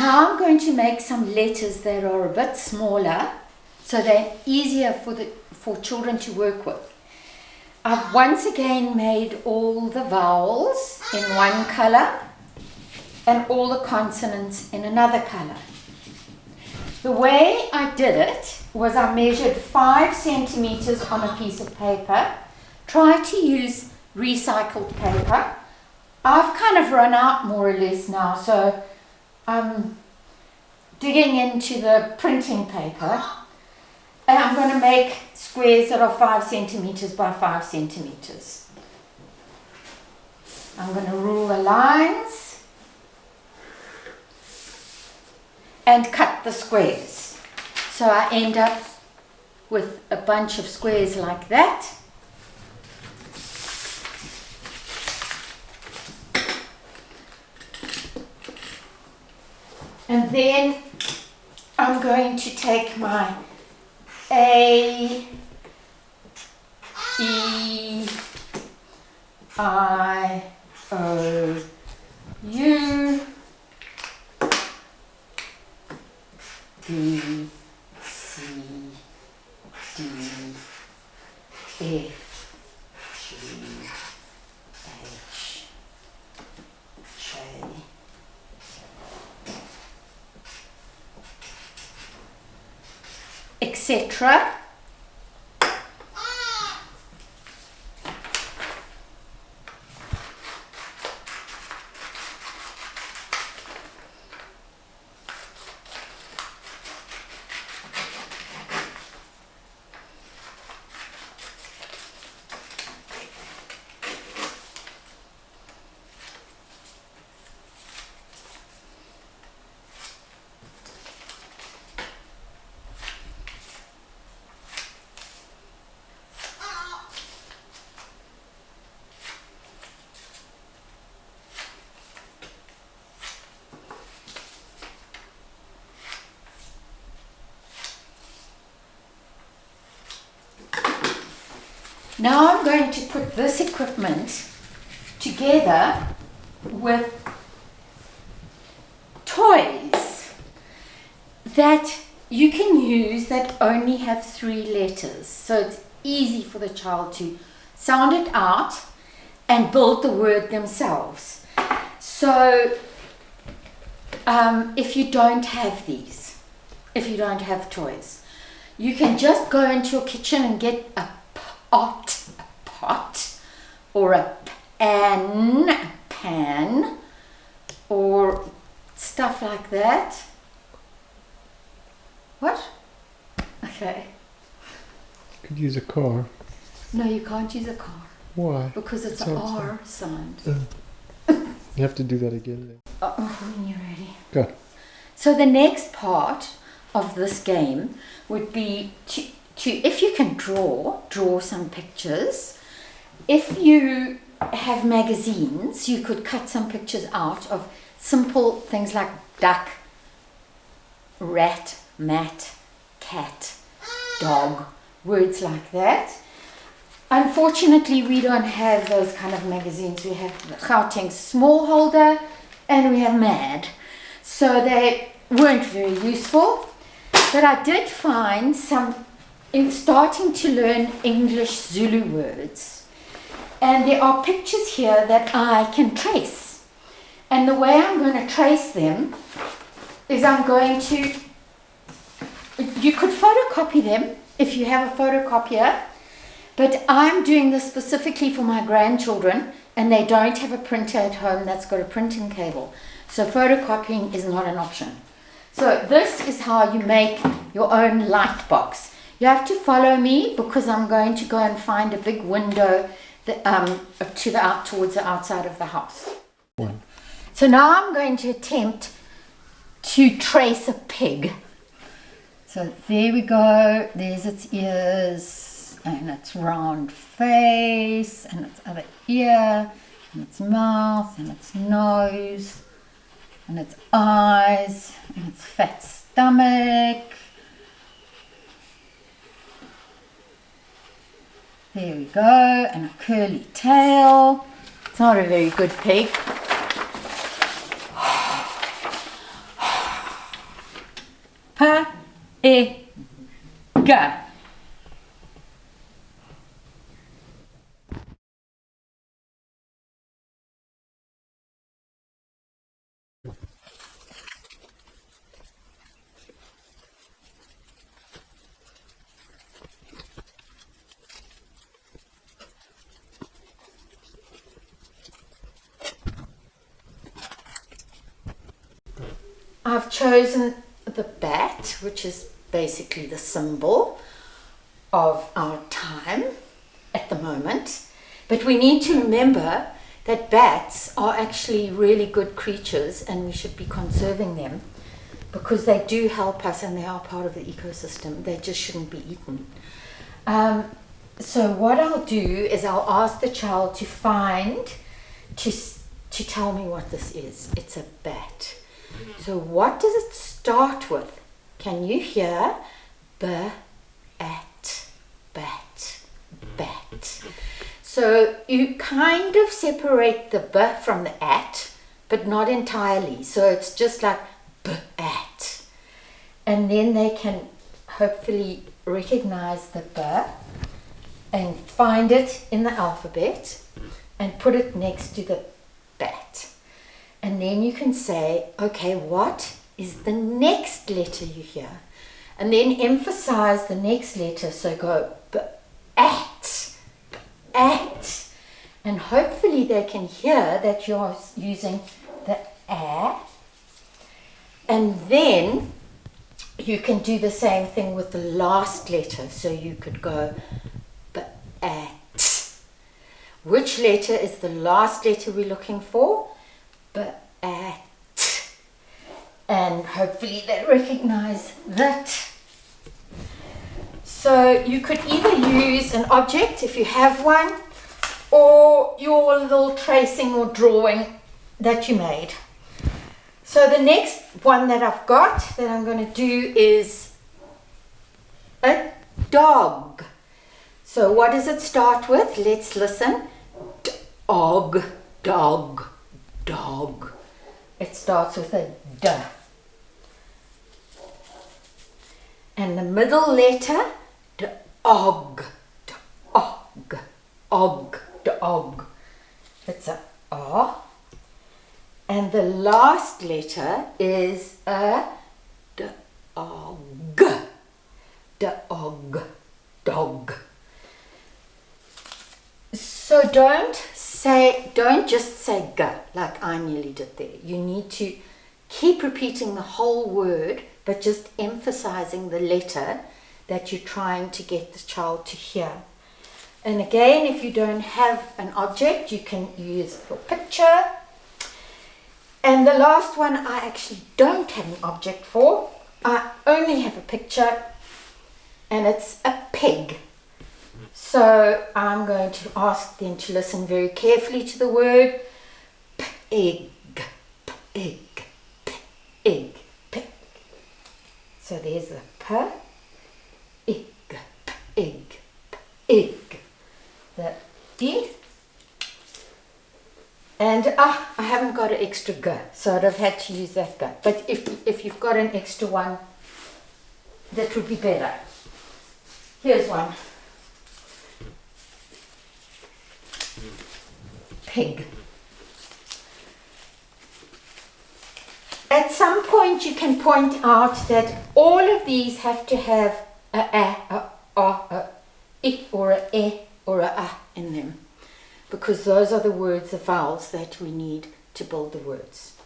Now I'm going to make some letters that are a bit smaller, so they're easier for children to work with. I've once again made all the vowels in one color and all the consonants in another color. The way I did it was I measured 5 centimeters on a piece of paper. Try to use recycled paper. I've kind of run out more or less now, so I'm digging into the printing paper, and I'm going to make squares that are 5 centimeters by 5 centimeters. I'm going to rule the lines and cut the squares. So I end up with a bunch of squares like that. And then I'm going to take my A, E, I, O, U, B, C, D, F, G, H, J, etc. Now I'm going to put this equipment together with toys that you can use that only have 3 letters. So it's easy for the child to sound it out and build the word themselves. So if you don't have these, if you don't have toys, you can just go into your kitchen and get a pot, or a pan, or stuff like that. What? Okay. You could use a car. No, you can't use a car. Why? Because it's an R sound. You have to do that again then. When you're ready. Go. So the next part of this game would be to if you can draw some pictures. If you have magazines, you could cut some pictures out of simple things like duck, rat, mat, cat, dog, words like that. Unfortunately, we don't have those kind of magazines. We have Gauteng Smallholder and we have Mad. So they weren't very useful. But I did find some in starting to learn English Zulu words. And there are pictures here that I can trace. And the way I'm going to trace them is I'm going to, you could photocopy them if you have a photocopier, but I'm doing this specifically for my grandchildren and they don't have a printer at home that's got a printing cable. So photocopying is not an option. So this is how you make your own light box. You have to follow me because I'm going to go and find a big window that, towards the outside of the house. One. So now I'm going to attempt to trace a pig. So there we go. There's its ears and its round face and its other ear and its mouth and its nose and its eyes and its fat stomach. There we go, and a curly tail. It's not a very good pig. Ga. I've chosen the bat, which is basically the symbol of our time at the moment. But we need to remember that bats are actually really good creatures and we should be conserving them because they do help us and they are part of the ecosystem. They just shouldn't be eaten. So what I'll do is I'll ask the child to tell me what this is. It's a bat. So what does it start with? Can you hear? B-at, bat, bat. So you kind of separate the b from the at, but not entirely. So it's just like b-at. And then they can hopefully recognize the b and find it in the alphabet and put it next to the bat. And then you can say, okay, what is the next letter you hear? And then emphasize the next letter. So go b-at, b-at. And hopefully they can hear that you're using the a. And then you can do the same thing with the last letter. So you could go b-at. Which letter is the last letter we're looking for? B-at. And hopefully they recognize that. So you could either use an object if you have one, or your little tracing or drawing that you made. So the next one that I've got that I'm going to do is a dog. So what does it start with? Let's listen. Dog, dog, dog. It starts with a D. And the middle letter, d-og, d-og, og, d-og. It's a A. And the last letter is a d-og, d-og, dog. So don't just say g like I nearly did there. You need to keep repeating the whole word, but just emphasizing the letter that you're trying to get the child to hear. And again, if you don't have an object, you can use your picture. And the last one I actually don't have an object for. I only have a picture, and it's a pig. So I'm going to ask them to listen very carefully to the word pig, pig, pig, pig. So there's the p, pig, pig, the e. And I haven't got an extra g, so I'd have had to use that g. But if you've got an extra one, that would be better. Here's one. Pig. At some point you can point out that all of these have to have a, I, or a e, or a in them, because those are the words, the vowels that we need to build the words.